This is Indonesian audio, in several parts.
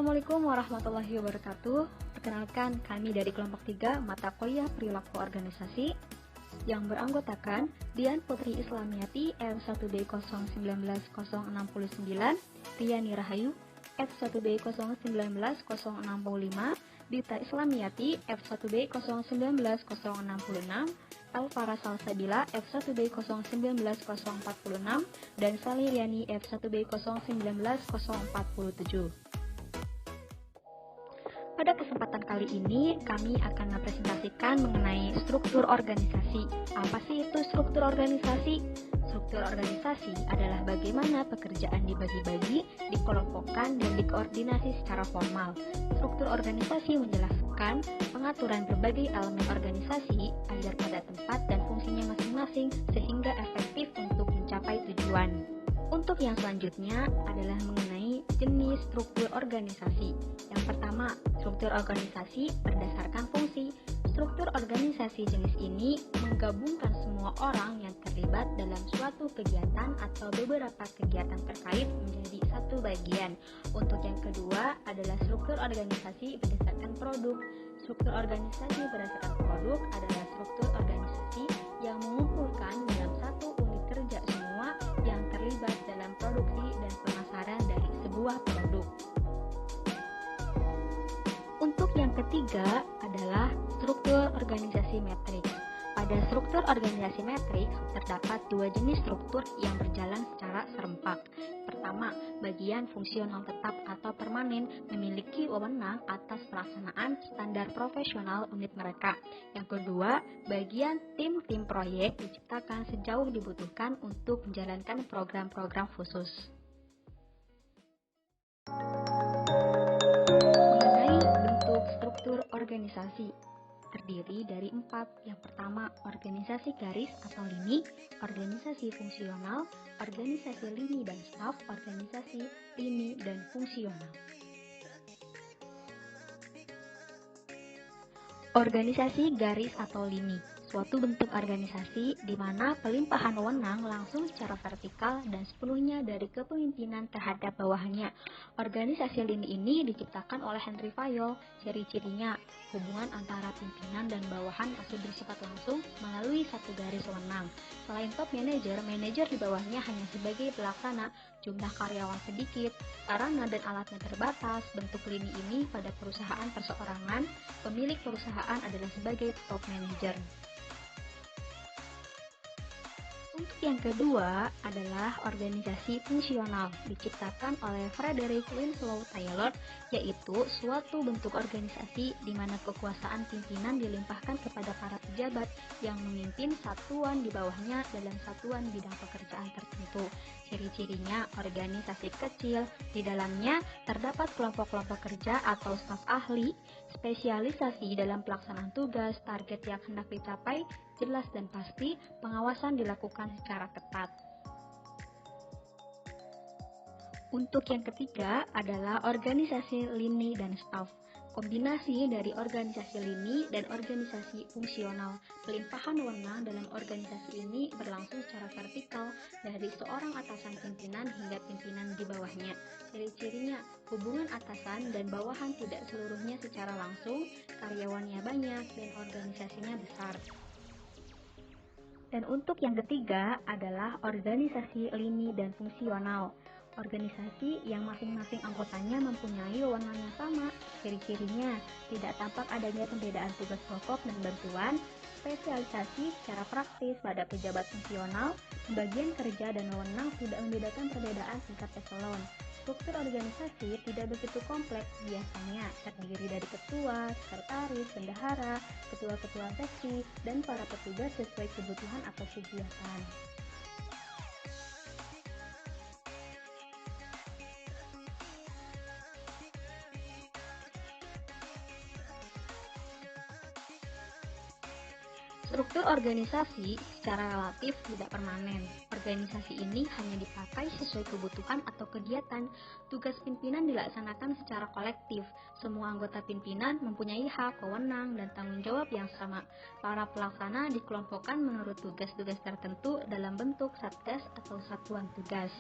Assalamualaikum warahmatullahi wabarakatuh. Perkenalkan, kami dari kelompok 3 mata kuliah perilaku organisasi yang beranggotakan Dian Putri Islamiyati F1B019-069, Riani Rahayu F1B019-065, Dita Islamiyati F1B019-066, Alvara Salsabila F1B019-046, dan Sali Riani F1B019-047. Pada kesempatan kali ini, kami akan mempresentasikan mengenai struktur organisasi. Apa sih itu struktur organisasi? Struktur organisasi adalah bagaimana pekerjaan dibagi-bagi, dikelompokkan, dan dikoordinasi secara formal. Struktur organisasi menjelaskan pengaturan berbagai elemen organisasi agar pada tempat dan fungsinya masing-masing sehingga efektif untuk mencapai tujuan. Untuk yang selanjutnya adalah mengenai jenis struktur organisasi. Yang pertama, struktur organisasi berdasarkan fungsi. Struktur organisasi jenis ini menggabungkan semua orang yang terlibat dalam suatu kegiatan atau beberapa kegiatan terkait menjadi satu bagian. Untuk yang kedua adalah struktur organisasi berdasarkan produk. Struktur organisasi berdasarkan produk adalah struktur organisasi yang mengumpulkan dalam satu unit kerja semua yang terlibat dalam produksi dan pemasaran dari sebuah produk. Untuk yang ketiga adalah struktur organisasi matriks. Pada struktur organisasi matriks terdapat dua jenis struktur yang berjalan secara serempak. Pertama, bagian fungsional tetap atau permanen memiliki wewenang atas pelaksanaan standar profesional unit mereka. Yang kedua, bagian tim-tim proyek diciptakan sejauh dibutuhkan untuk menjalankan program-program khusus. Mengenai bentuk struktur organisasi, terdiri dari 4. Yang pertama, organisasi garis atau lini, organisasi fungsional, organisasi lini dan staf, organisasi lini dan fungsional. Organisasi garis atau lini, suatu bentuk organisasi di mana pelimpahan wewenang langsung secara vertikal dan sepenuhnya dari kepemimpinan terhadap bawahannya. Organisasi lini ini diciptakan oleh Henry Fayol. Ciri-cirinya, hubungan antara pimpinan dan bawahan masih bersifat langsung melalui satu garis wewenang. Selain top manajer, manajer di bawahnya hanya sebagai pelaksana, jumlah karyawan sedikit, sarana dan alatnya terbatas. Bentuk lini ini pada perusahaan perseorangan, pemilik perusahaan adalah sebagai top manager. Untuk yang kedua adalah organisasi fungsional, diciptakan oleh Frederick Winslow Taylor, yaitu suatu bentuk organisasi di mana kekuasaan pimpinan dilimpahkan kepada para pejabat yang memimpin satuan di bawahnya dalam satuan bidang pekerjaan tertentu. Ciri-cirinya organisasi kecil, di dalamnya terdapat kelompok-kelompok kerja atau staf ahli, spesialisasi dalam pelaksanaan tugas, target yang hendak dicapai jelas dan pasti, pengawasan dilakukan secara ketat. Untuk yang ketiga adalah organisasi lini dan staf. Kombinasi dari organisasi lini dan organisasi fungsional. Pelimpahan wewenang dalam organisasi ini berlangsung secara vertikal dari seorang atasan pimpinan hingga pimpinan di bawahnya. Ciri-cirinya, hubungan atasan dan bawahan tidak seluruhnya secara langsung, karyawannya banyak, dan organisasinya besar. Dan untuk yang ketiga adalah organisasi lini dan fungsional. Organisasi yang masing-masing anggotanya mempunyai wewenang yang sama. Ciri-cirinya, tidak tampak adanya pembedaan tugas pokok dan bantuan, spesialisasi secara praktis pada pejabat fungsional, pembagian kerja dan wewenang tidak membedakan perbedaan tingkat eselon. Struktur organisasi tidak begitu kompleks, biasanya terdiri dari ketua, sekretaris, bendahara, ketua-ketua seksi, dan para petugas sesuai kebutuhan atau kegiatan. Struktur organisasi secara relatif tidak permanen. Organisasi ini hanya dipakai sesuai kebutuhan atau kegiatan. Tugas pimpinan dilaksanakan secara kolektif. Semua anggota pimpinan mempunyai hak, wewenang, dan tanggung jawab yang sama. Para pelaksana dikelompokkan menurut tugas-tugas tertentu dalam bentuk satgas atau satuan tugas.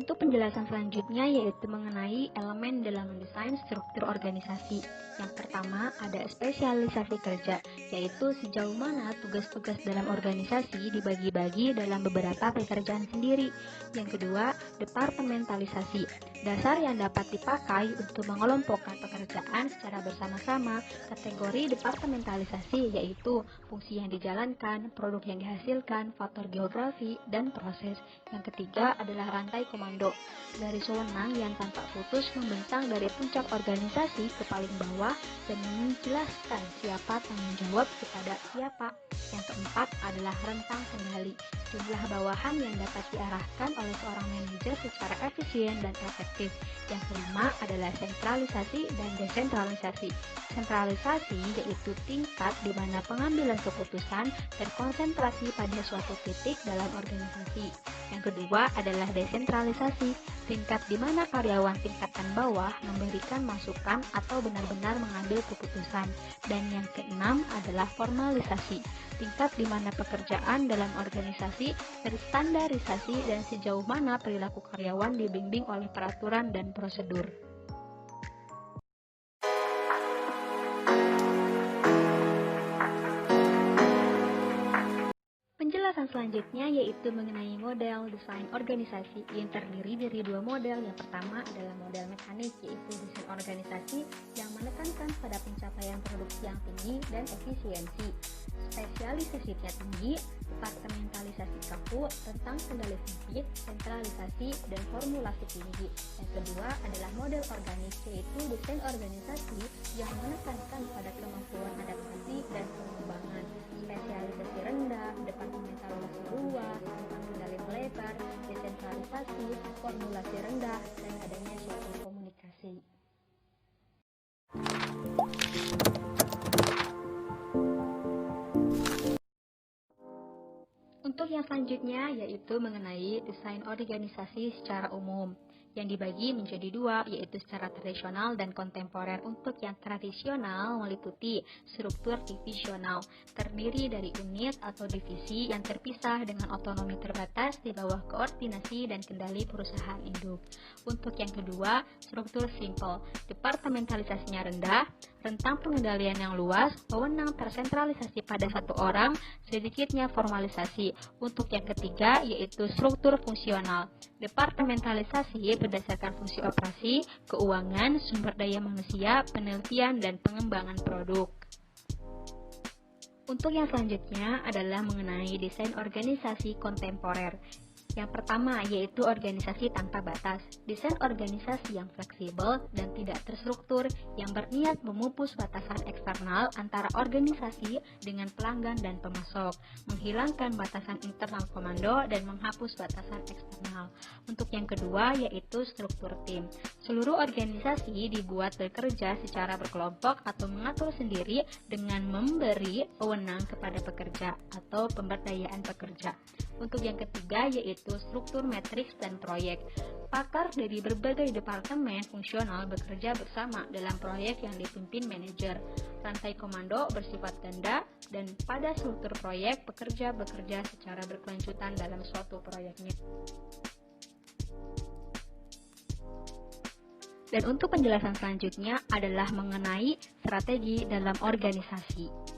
Untuk penjelasan selanjutnya yaitu mengenai elemen dalam mendesain struktur organisasi. Yang pertama ada spesialisasi kerja, yaitu sejauh mana tugas-tugas dalam organisasi dibagi-bagi dalam beberapa pekerjaan sendiri. Yang kedua, departementalisasi, dasar yang dapat dipakai untuk mengelompokkan pekerjaan secara bersama-sama. Kategori departementalisasi yaitu fungsi yang dijalankan, produk yang dihasilkan, faktor geografi, dan proses. Yang ketiga adalah rantai komando, garis wewenang yang tanpa putus membentang dari puncak organisasi ke paling bawah dan menjelaskan siapa tanggung jawab kepada siapa. Yang keempat adalah rentang kendali, jumlah bawahan yang dapat diarahkan oleh seorang manajer secara efisien dan efektif. Yang kelima adalah sentralisasi dan desentralisasi. Sentralisasi yaitu tingkat di mana pengambilan keputusan terkonsentrasi pada suatu titik dalam organisasi. Yang kedua adalah desentralisasi, tingkat di mana karyawan tingkatan bawah memberikan masukan atau benar-benar mengambil keputusan. Dan yang keenam adalah formalisasi, tingkat di mana pekerjaan dalam organisasi terstandarisasi dan sejauh mana perilaku karyawan dibimbing oleh peraturan dan prosedur. Penjelasan selanjutnya yaitu mengenai model desain organisasi yang terdiri dari dua model. Yang pertama adalah model mekanik, yaitu desain organisasi yang menekankan pada pencapaian produksi yang tinggi dan efisiensi. Spesialisasinya tinggi, departementalisasi kaku, tentang kendali fungsi, sentralisasi, dan formulasi tinggi. Yang kedua adalah model organik, yaitu desain organisasi yang menekankan pada kemampuan adaptasi dan pengembangan. Spesialisasi rendah, departementalisasi luas, tentang kendali melebar, desentralisasi, formulasi rendah, dan adanya suatu komunikasi. Untuk yang selanjutnya yaitu mengenai desain organisasi secara umum, yang dibagi menjadi dua, yaitu secara tradisional dan kontemporer. Untuk yang tradisional meliputi struktur divisional, terdiri dari unit atau divisi yang terpisah dengan otonomi terbatas di bawah koordinasi dan kendali perusahaan induk. Untuk yang kedua, struktur simple, departementalisasinya rendah, rentang pengendalian yang luas, wewenang tersentralisasi pada satu orang, sedikitnya formalisasi. Untuk yang ketiga yaitu struktur fungsional, departementalisasi berdasarkan fungsi operasi, keuangan, sumber daya manusia, penelitian, dan pengembangan produk. Untuk yang selanjutnya adalah mengenai desain organisasi kontemporer. Yang pertama yaitu organisasi tanpa batas, desain organisasi yang fleksibel dan tidak terstruktur yang berniat memupus batasan eksternal antara organisasi dengan pelanggan dan pemasok, menghilangkan batasan internal komando dan menghapus batasan eksternal. Untuk yang kedua yaitu struktur tim, seluruh organisasi dibuat bekerja secara berkelompok atau mengatur sendiri dengan memberi wewenang kepada pekerja atau pemberdayaan pekerja. Untuk yang ketiga yaitu struktur matriks dan proyek. Pakar dari berbagai departemen fungsional bekerja bersama dalam proyek yang dipimpin manajer. Rantai komando bersifat ganda dan pada struktur proyek pekerja bekerja secara berkelanjutan dalam suatu proyeknya. Dan untuk penjelasan selanjutnya adalah mengenai strategi dalam organisasi.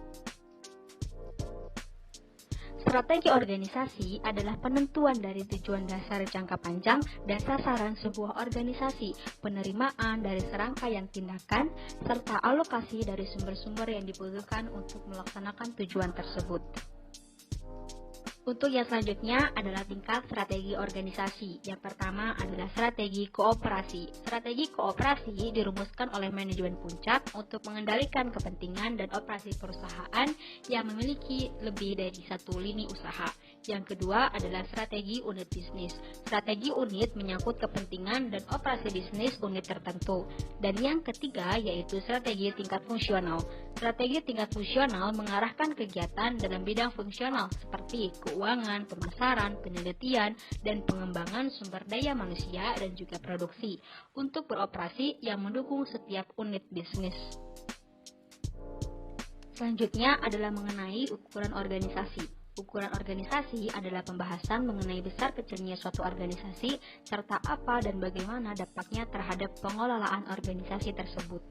Strategi organisasi adalah penentuan dari tujuan dasar jangka panjang dan sasaran sebuah organisasi, penerimaan dari serangkaian tindakan, serta alokasi dari sumber-sumber yang dibutuhkan untuk melaksanakan tujuan tersebut. Untuk yang selanjutnya adalah tingkat strategi organisasi. Yang pertama adalah strategi kooperasi. Strategi kooperasi dirumuskan oleh manajemen puncak untuk mengendalikan kepentingan dan operasi perusahaan yang memiliki lebih dari satu lini usaha. Yang kedua adalah strategi unit bisnis. Strategi unit menyangkut kepentingan dan operasi bisnis unit tertentu. Dan yang ketiga yaitu strategi tingkat fungsional. Strategi tingkat fungsional mengarahkan kegiatan dalam bidang fungsional seperti keuangan, pemasaran, penelitian, dan pengembangan sumber daya manusia dan juga produksi untuk beroperasi yang mendukung setiap unit bisnis. Selanjutnya adalah mengenai ukuran organisasi. Ukuran organisasi adalah pembahasan mengenai besar kecilnya suatu organisasi, serta apa dan bagaimana dampaknya terhadap pengelolaan organisasi tersebut.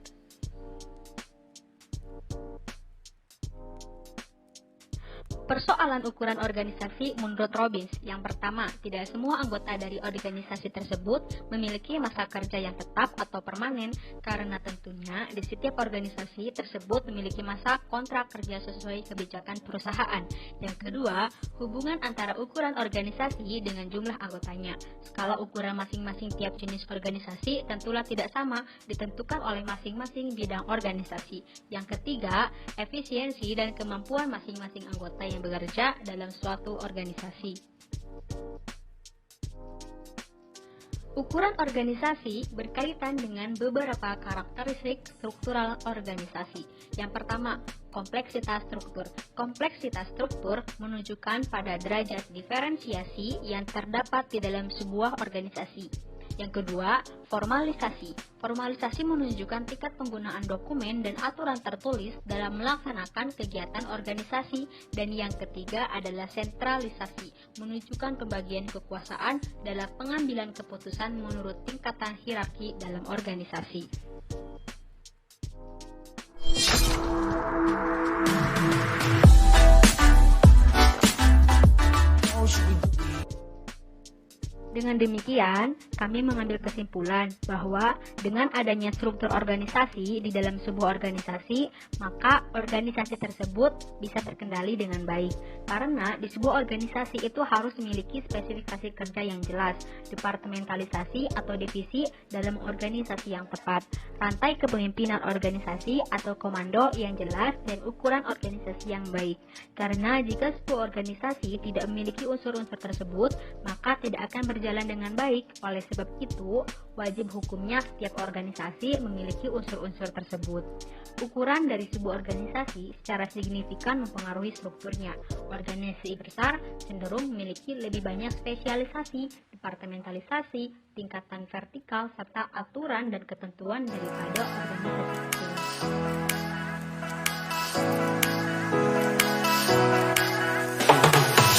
Persoalan ukuran organisasi menurut Robbins. Yang pertama, tidak semua anggota dari organisasi tersebut memiliki masa kerja yang tetap atau permanen, karena tentunya di setiap organisasi tersebut memiliki masa kontrak kerja sesuai kebijakan perusahaan. Yang kedua, hubungan antara ukuran organisasi dengan jumlah anggotanya. Skala ukuran masing-masing tiap jenis organisasi tentulah tidak sama, ditentukan oleh masing-masing bidang organisasi. Yang ketiga, efisiensi dan kemampuan masing-masing anggota yang bekerja dalam suatu organisasi. Ukuran organisasi berkaitan dengan beberapa karakteristik struktural organisasi. Yang pertama, kompleksitas struktur. Kompleksitas struktur menunjukkan pada derajat diferensiasi yang terdapat di dalam sebuah organisasi. Yang kedua, formalisasi. Formalisasi menunjukkan tingkat penggunaan dokumen dan aturan tertulis dalam melaksanakan kegiatan organisasi. Dan yang ketiga adalah sentralisasi, menunjukkan pembagian kekuasaan dalam pengambilan keputusan menurut tingkatan hierarki dalam organisasi. Dengan demikian, kami mengambil kesimpulan bahwa dengan adanya struktur organisasi di dalam sebuah organisasi, maka organisasi tersebut bisa terkendali dengan baik. Karena di sebuah organisasi itu harus memiliki spesifikasi kerja yang jelas, departementalisasi atau divisi dalam organisasi yang tepat, rantai kepemimpinan organisasi atau komando yang jelas, dan ukuran organisasi yang baik. Karena jika sebuah organisasi tidak memiliki unsur-unsur tersebut, maka tidak akan berjalan dengan baik. Oleh sebab itu, wajib hukumnya setiap organisasi memiliki unsur-unsur tersebut. Ukuran dari sebuah organisasi secara signifikan mempengaruhi strukturnya. Organisasi besar cenderung memiliki lebih banyak spesialisasi, departementalisasi, tingkatan vertikal, serta aturan dan ketentuan daripada organisasi kecil.